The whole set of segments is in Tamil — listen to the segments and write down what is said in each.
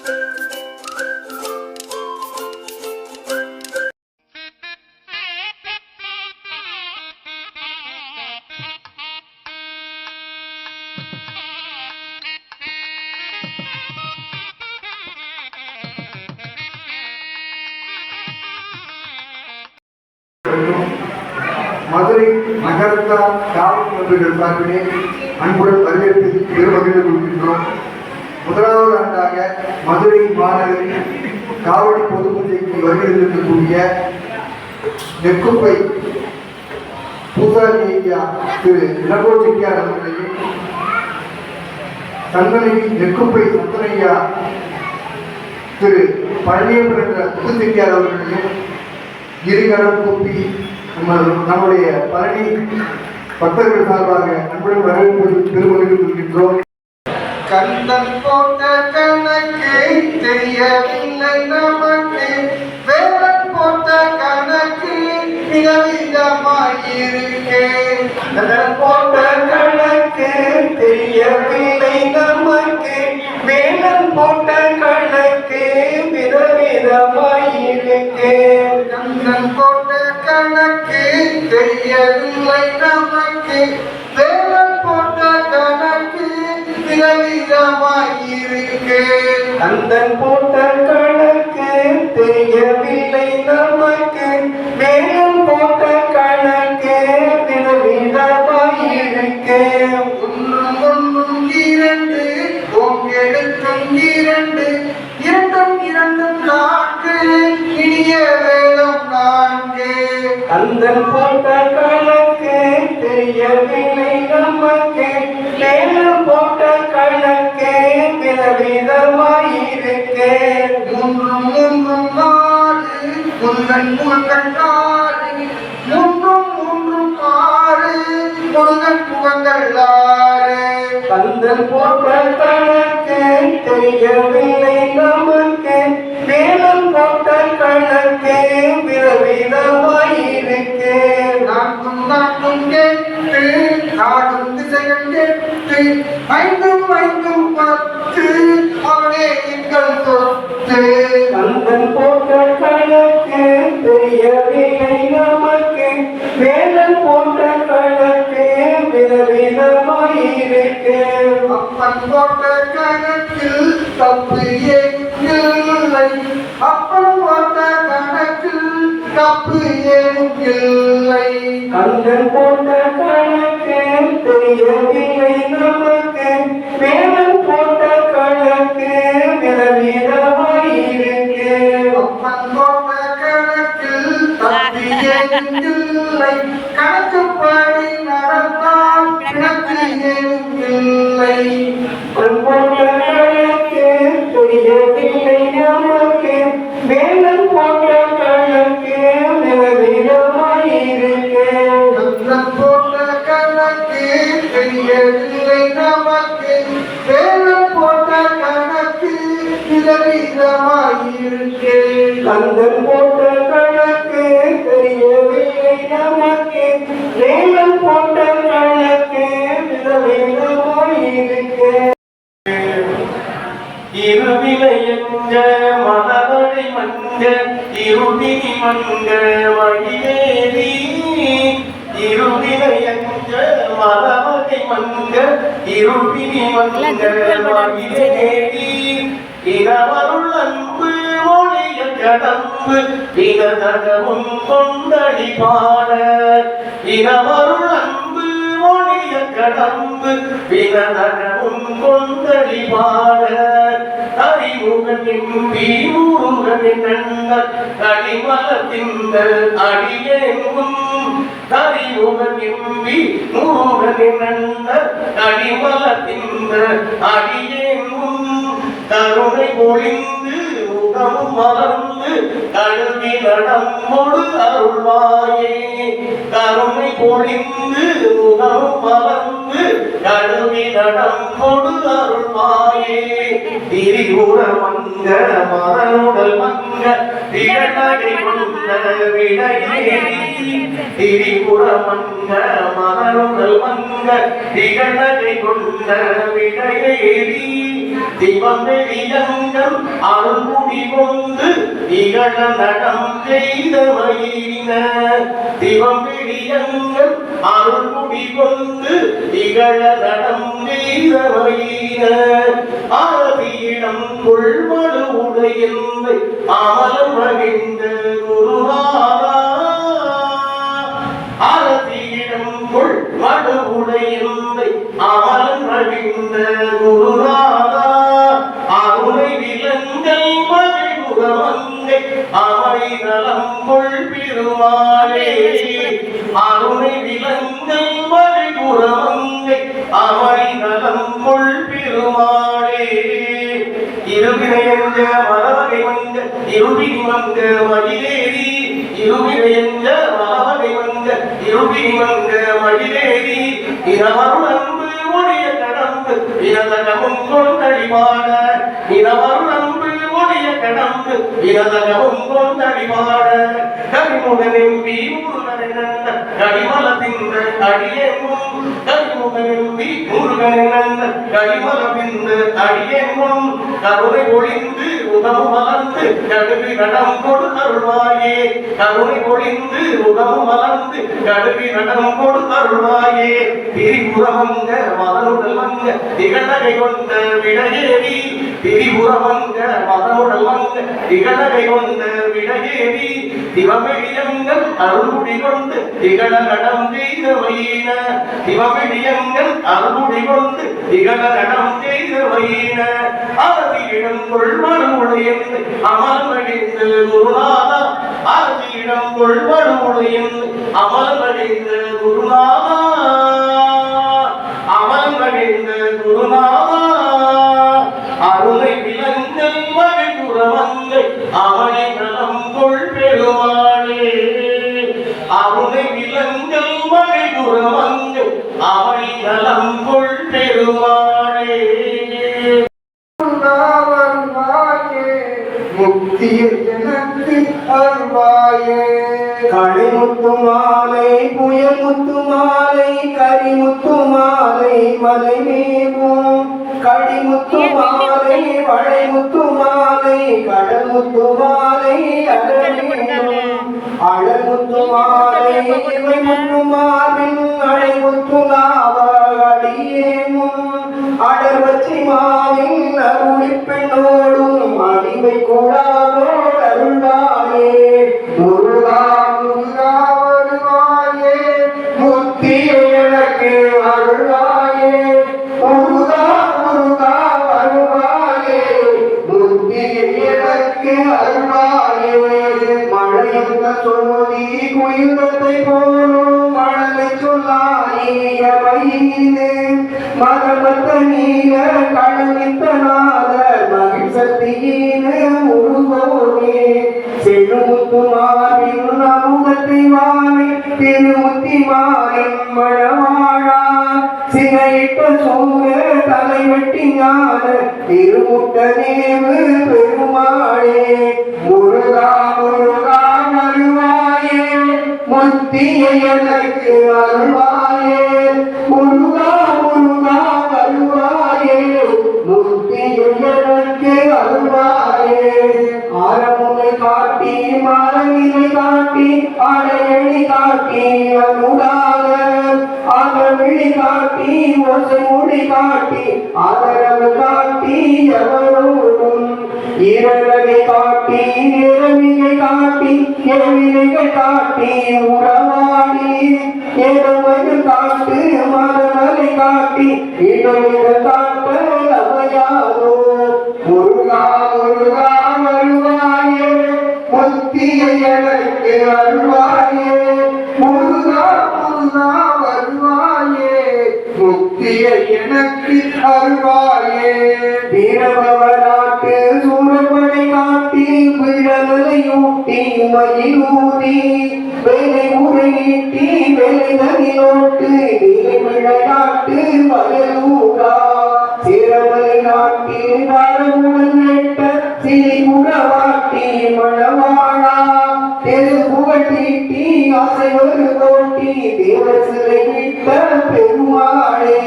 மதுரை நகரத்தார் காவல் நிலையங்கள் சார்பிலே அன்புடன் வரவேற்பு பெருமகிழ்ந்து கொள்கின்றோம். முதலாவது ஆண்டாக மதுரை மாநகரில் காவடி பொது பூஜைக்கு வருகிறக்கூடிய நெக்குப்பை பூசாரி ஐயா திரு இளங்கோ செட்டியார் அவர்களையும் சந்தனை நெக்குப்பை சந்தனையா திரு பழனியப்பன் என்ற புது செட்டியார் அவர்களையும் இருகரம் கூப்பி நம்முடைய பழனி பக்தர்கள் சார்பாக அன்புடன் வரவேற்பது பெருமகிழ்ந்து கொள்கின்றோம். கந்தன் போட்ட கணக்கு தெரியவில்லை நமக்கு, வேலன் போட்ட கணக்கு விதவிதமாயிருக்கு. கந்தன் போட்ட கணக்கு தெரியவில்லை நமக்கு, வேலன் போட்ட கணக்கு விதவிதமாயிருக்கு. கந்தன் போட்ட கணக்கு தெரியவில்லை நமக்கு, வேலன் போட்ட கணக்கு விதவிதமாயிருக்கு. கந்தன் போட்ட கணக்கு தெரியவில்லை நமக்கு, வேலன் போட்ட கணக்கு விதவிதமாயிருக்கு. ஒன்றும் ஒன்றும் இரண்டு, ஓங்கெழுத்தும் இரண்டு, இரண்டும் இரண்டும் நான்கு, இனிய வேதம் நான்கு. கந்தன் போட்ட கணக்கு தெரியவில்லை நமக்கு, வேலன் போட்ட கணக்கு விதவிதமாயிருக்கு. மூன்றும் மூன்றும் நாலு, முருகன் முகங்கள் நாலு, மூன்றும் மூன்றும் ஆறு, முருகன் முகங்கள் ஆறு. கந்தன் போட்ட கணக்கு தெரியவில்லை நமக்கு, வேலன் போட்ட கணக்கு விதவிதமாயிருக்கு. நான்கும் நான்கும் எட்டு, நாடும் திசைகள் எட்டு, ஐந்தும் ஐந்தும் பத்து, அவனே எங்கள் சொத்து. கந்தன் போட்ட கணக்கு தெரியவில்லை நமக்கு, வேலன் போட்ட கணக்கு விதவிதமாயிருக்கு. அப்பன் போட்ட கணக்கில் தப்பு ஏதுமில்லை, அப்பன் போட்ட கணக்கில் தப்பு ஏதுமில்லை. கந்தன் போட்ட கணக்கு தெரியவில்லை நமக்கு, வேலன் போட்ட கணக்கு விதவிதமாயிருக்கு. அப்பன் போட்ட கணக்கில் தப்பு ஏதுமில்லை, கணக்குப்படி நடந்தால் கணக்கு ஏதுமில்லை. அப்பன் போட்ட கணக்கு தெரியவில்லை நமக்கு, வேலன் போட்ட கணக்கு விதவிதமாயிருக்கு. கந்தன் போட்ட கணக்கு தெரியவில்லை நமக்கு, வேலன் போட்ட கணக்கு விதவிதமாயிருக்கு. கந்தன் போட்ட கணக்கு தெரியவில்லை நமக்கு, வேலன் போட்ட கணக்கு விதவிதமாயிருக்கு. இருவிலையஞ்ச மலவழி மஞ்ச இருவினி மஞ்ச வழியேறி, இருவிலையஞ்ச மலவழி மஞ்ச இருவினி மஞ்ச வழியேறி, இரவருள் அன்பு ஒளிய கடம்பு வினதகமும் கொண்டடி பாட. இரவருள் அன்பு ஒளிய கடம்பு வினதகமும் கொண்டடி பாட. அறிமுகன் எம்பி முருகன் நண்பர் அடிமலத்திந்த அடியேங்கும். அறிமுகன் எம்பி முருகன் நண்பர் அடிமலத்திந்த அடியேங்கும். கருணை பொழிந்து முகமும் மலர்ந்து கழுவி நடம்பொடு அருள்வாயே. கருணை பொழிந்து முகமும் மலர்ந்து கழுவி நடம்பொடு அருள்வாயே. திரிபுர மங்க மரனுடல் மங்க திரநடை கொண்ட விடையேறி. திரிபுர மங்க மரனுடல் மங்க திரநடை கொண்ட விடையேறி. திவமெளியங்கள் அருள்முடி கொண்டு இகழ நடம் செய்தவையின திவமெளியங்கள் அருள்முடி கொண்டு இகழ நடம் செய்தவையின ஆதியிடம் கொள்வடு உடையந்தை அமலம் மகிழ்ந்த குருநாதா ஆதியிடம் கொள்வடு உடையந்தை அமலம் மகிழ்ந்த குருநாதா அருளை விலங்கல் மகிழ்குறமங்கை அவை நலம் கொள் பெருமாளே அருளை விலங்கல் மகிழ்குறமங்கை அவை நலம் கொள் பெருமாளே இருவினையஞ்ச மலவகை வந்த இருவினி வந்த மகிழேறி இருவினையஞ்ச மலவகை வந்த இருவினி வந்த மகிழேறி இரவருள் அன்பு ஒழிய கடம்பு இரதகமும் கொண்டடிபாட இரவருள் அன்பு ஒழிய கடம்பு இரதகமும் கொண்டடிபாட கரிமுகனெம்பி முருகனென்ன கடிமல தின்ற அடியேமும் கரிமுகனெம்பி முருகனென்ன கடிமல தின்ற அடியேமும் கருணை பொழிந்து உதவு மலர்ந்து கடுகு நடம் கொடு அருள்வாயே கருணை பொழிந்து உதவு மலர்ந்து கடுகு நடம் கொடு அருள்வாயே திரிபுரமங்க மதனுடல் வங்க திகழகை கொண்ட விடையேறி திரிபுரமங்க மதனுடல் வங்க திகழகை கொண்ட விடையேறி திவமெளியங்கள் அருள்முடி கொண்டு திகழ நடம் செய்தவையின திவமெளியங்கள் அருள்முடி கொண்டு திகழ நடம் செய்தவையின ஆதியிடம் கொள்வடு உடையந்து அமல் மடிந்து குருநாதா ஆதியிடம் கொள்வடு உடையந்து அமல் மடிந்து குருநாதா அமல் மடிந்து குருநாதா அருளை விலங்கல் மகிழ்குறமங்கை அவனை நலம் கொள் பெருமாளே அருளை விலங்கல் மகிழ்குறமங்கை அவனை நலம் கொள் பெருமாளே முக்தியை எனக்கு அருள்வாயே கடைமுத்து மாலை புயமுத்து மாலை கரிமுத்து மாலை மலை மேவும் கடிமுத்து மாலை வளைமுத்து மாலை கடமுத்து மாலை அழமுத்து மாலை இவைமுத்து மாவின் அடைமுத்து நாவடியேமும் அடர்வச்சி மாவின் அருளி பெண்ணோடும் அடிமை கூடாதோ அருள்வாயே முருகா முருகா வருவாயே முக்தியை எனக்கு அருள்வாயே முருகா முருகா வருவாயே முக்தியை எனக்கு அருள்வாயே மழையுள்ள சோதி குயிலத்தை போலும் மழலை சொல்லாயே வயிறு மரமத்த நீல கடலித்த நாத மகிழ்சக்தியின முருகோனே செழுமுத்து மாவின் அமுதத்தை வாழி திருமுத்தி மாறின் மழவாழா சினையிட்ட சூர தலைவெட்டி ஞான திருமுட்ட நேவு பெருமாளே முருகா முருகா வருவாயே முத்தியை எனக்கு அருள்வாயே முருகா முருகா வருவாயே முத்தியை எனக்கு அருள்வாயே ஆரமுனை காட்டி மாறவினை காட்டி அடையணி காட்டி அமுதாக ஆதரவிழி காட்டி ஓசை மொழி காட்டி ஆதரவு காட்டி எவரோடும் இரவகை காட்டி நிறவினை காட்டி எவினைகள் காட்டி உறவாடி ஏதமைகள் காட்டு மரங்களை காட்டி இடமைகள் காட்ட அவையாதோ முருகா முருகா வருவாயே முத்தியை எனக்கு அருள்வாயே முருகா முருகா வருவாயே முக்தியை எனக்கு அருள்வாயே வீரபவராட்டு சூரப்படை காட்டி விழலையூட்டி மயிலூதி வேலை உரை நீட்டி வேலை தனிலோட்டு விளையாட்டு வயலூரா சிறமலை நாட்டில் வரமுடன் நெட்ட சிறிமுறவாட்டி மணவாழா தெரு புகழீட்டி ஆசை ஒரு கோட்டி தேவசிலை விட்ட பெருமாளே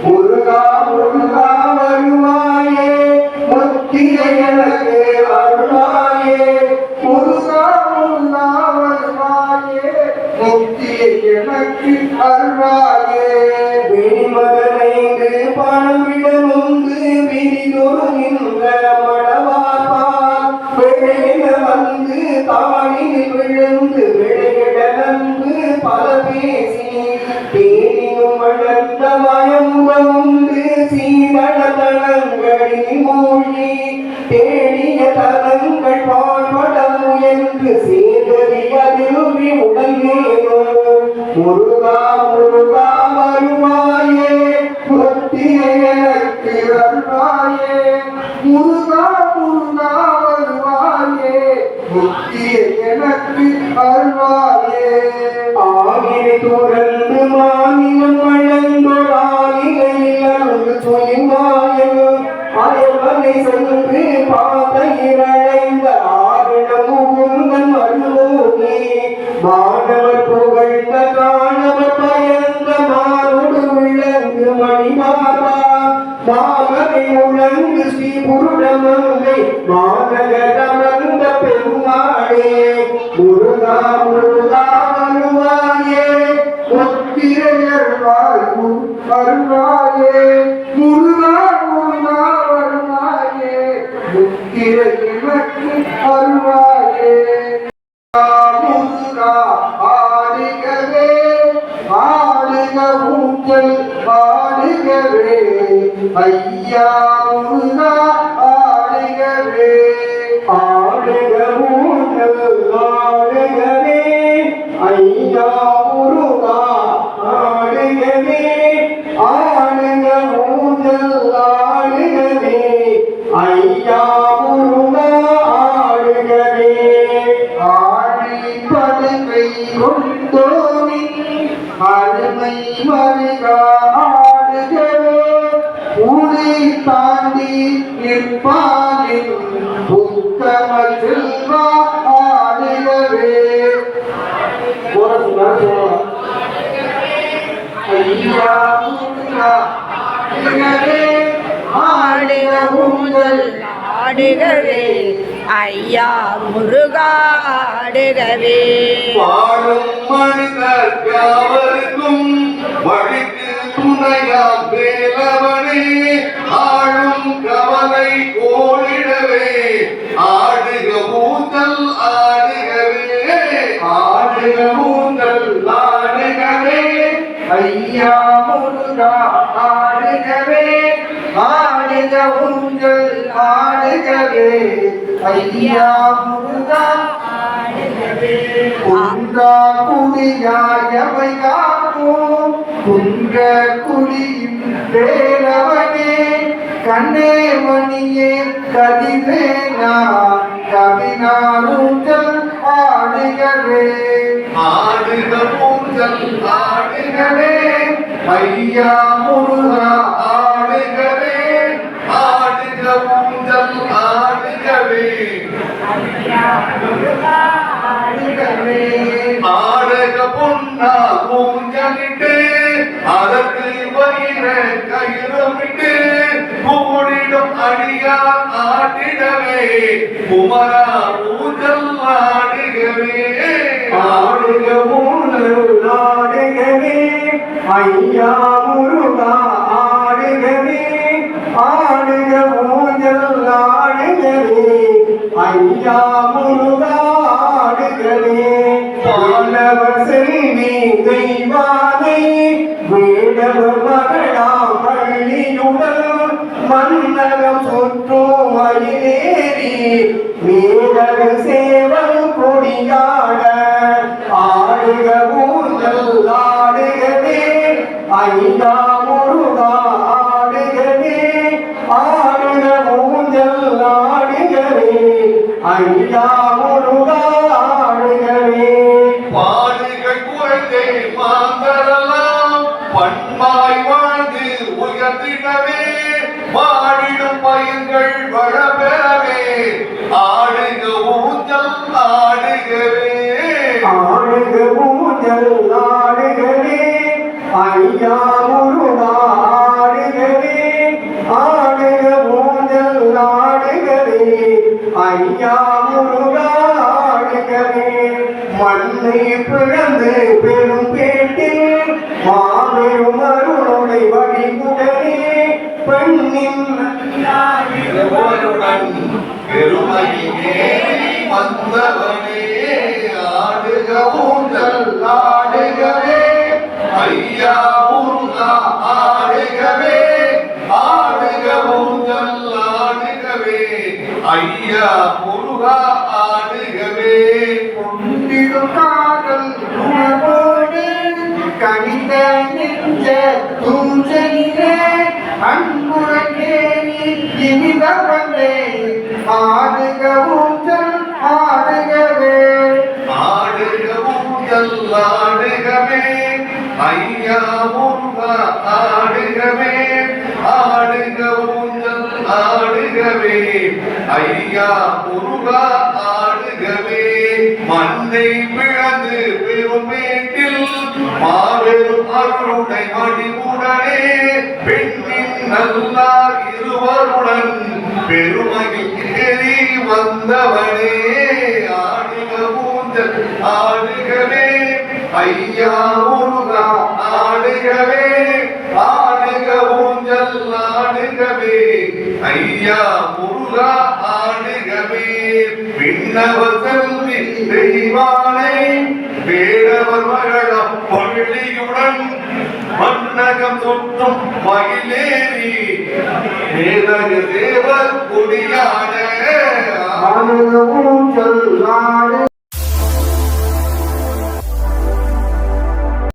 முருகா முருகா வருவாயே எனக்கு அருள்வாயே முருகா முருகா வருவாயே முக்தியை எனக்கு அருள்வாயே வெளிமகனைந்து பணமிடம் உண்டு விரிதொரும் இந்த மடவார்பார் விளையில வந்து தானில் விழுந்து விளையிட நன்பு பல பேசி தேனியும் வளர்ந்த மயமுகமுண்டு சீதள தளங்களில் மூழ்கி தேடிய தலங்கள் பாழ்பட முயன்று சேதறியதில் உடனேனோ முருகா முருகா வருவாயே முக்தியை எனக்கு அருள்வாயே முருகா முருகா வருவாயே முக்தியை எனக்கு அருள்வாயே ஆகினை துறந்து மாநிலம் வழங்கொடானிலையில் அங்கு துணிமாயம் அயவனை சென்று பாதையிழைந்த ஆரணமுகுந்தன் வருவோனே மாணவர் புகழ்ந்த காணவர் பயந்த மாறுடு விளங்கு மணிமாதா மாமனை உழங்கு ஸ்ரீ குருடமங்கை மாநகரமர்ந்த பெருமாளே முருகா முருகா வருவாயே முத்திரையர்வாய் வருவாயே முருகா முருகா வருவாயே முத்திரை எனக்கு அருள்வாயே முருகா ஆடுகவே ஆடுக ஊஞ்சல் ஆடுகவே ஐயா முருகா ஆடுகவே ஆடுக ஊஞ்சல் ஆடுகவே ஐயா முருகா ஆடுகவே ஆடுக ஊஞ்சல் ஆடுகவே ஐயா முருகா ஆடுகவே ஆடி படுகை கொண்டோனி அருமை மருகா ஆடுகவே ஊரை தாண்டி நிற்பானின் உத்தம செல்வா ஆடுகவே ஐயா முருகா ஆடுகவே ஆடுக ஊஞ்சல் ஆடுகவே ஐயா முருகா ஆடுகவே வாழும் மனிதர் யாவருக்கும் வழிக்கு துணையா வேலவனே ஆளும் கவலை ஓடிடவே ஆடுக ஊஞ்சல் ஆடுகவே ஆடுக ஊஞ்சல் ஆடுகவே ஐயா முருகா ஆடுகவே ஆடுக ஊஞ்சல் ஆடுகவே ஐயா முருகா குன்றா குடியாயவை காக்கும் குன்ற குடியின் வேலவனே கண்ணே மணியே கதிரேனா கவினாரூஞ்சல் ஆடுகவே ஆடுக ஊஞ்சல் ஆடுகவே ஐயா முருகா ஆடுகவே ஆடுக ஊஞ்சல் ஆடுகவே ஆடுகவே ஆடக பொன்னா ஊஞ்சலிட்டு அதற்கு வயிற கயிறுமிட்டு கூடிடும் அடியா ஆடிடவே குமரா ஊஞ்சல் ஆடுகவே ஆடுக ஊஞ்சல் ஆடுகவே ஐயா முருகா ஆடுகவே ஆடுக ஊஞ்சல் ஆடுகவே ஐயா முருகா ஆடுகவே பாலவ செல்வி தெய்வானை வேடவ மகளா பள்ளியுடன் மன்னகம் சுற்றும் மயிலேறி மேலக சேவல் கொடியாட ஆடுக ஊஞ்சல் ஆடுகவே ஐயா முருகா ஆடுகவே ஆடுக ஊஞ்சல் ஆடுகவே ஐயா முருகா ஆடுகவே பாடுக குறைந்தே மாந்தரெல்லாம் பண்பாய் வாழ்ந்து உயர்த்திடவே வாடிடும் பயிர்கள் வளபெறவே ஆடுக ஊஞ்சல் ஆடுகவே ஆடுக ஊஞ்சல் ஆடுகவே ஐயா முருகா ஆடுகவே ஆடுக ஊஞ்சல் ஆடுகவே ஐயா முருகாடுகவே மண்ணை பிளந்து பெரும் பேட்டில் மாபெரும் அருளை வழிமுடனே பெண்ணின் திருவருடன் பெருமையே வந்தவனே ஆடுக ஊஞ்சல் ஆடுகவே ஐயா முருகா ஆடுகவே ஆடுக ஊஞ்சல் ஆடுகவே ஐயா முருகா ஆடுகவே பொன்னிடும் காதல் உணவோடு கனிந்த நெஞ்ச தூஞ்சலிலே அன்புறக்கேணி இனித வந்தே ஆடுக ஊஞ்சல் ஆடுகவே ஆடுக ஊஞ்சல் ஆடுகவே ஐயா முருகா ஆடுகவே ஆடுக ஊஞ்சல் ஆடுகவே ஐயா முருகா ஆடுகவே மண்ணை பிளந்து பெருமேட்டில் மாபெரும் அருளை மடிவுடனே பெண்ணின் நல்லார் இருவருடன் பெருமையில் ஏறி வந்தவனே ஆடுக ஊஞ்சல் ஆடுகவே ஐயா முருகா ஆடுகவே ஆடுக ஊஞ்சல் ஆடுகவே ஐயா முருகா ஆடுகவே விண்ணவர் செல்வி தெய்வானை வேடவர் மகளம் பள்ளியுடன் மன்னகம் சுற்றும் மயிலேறி மேதக தேவர் கொடியான ஆடுக ஊஞ்சல் ஆடு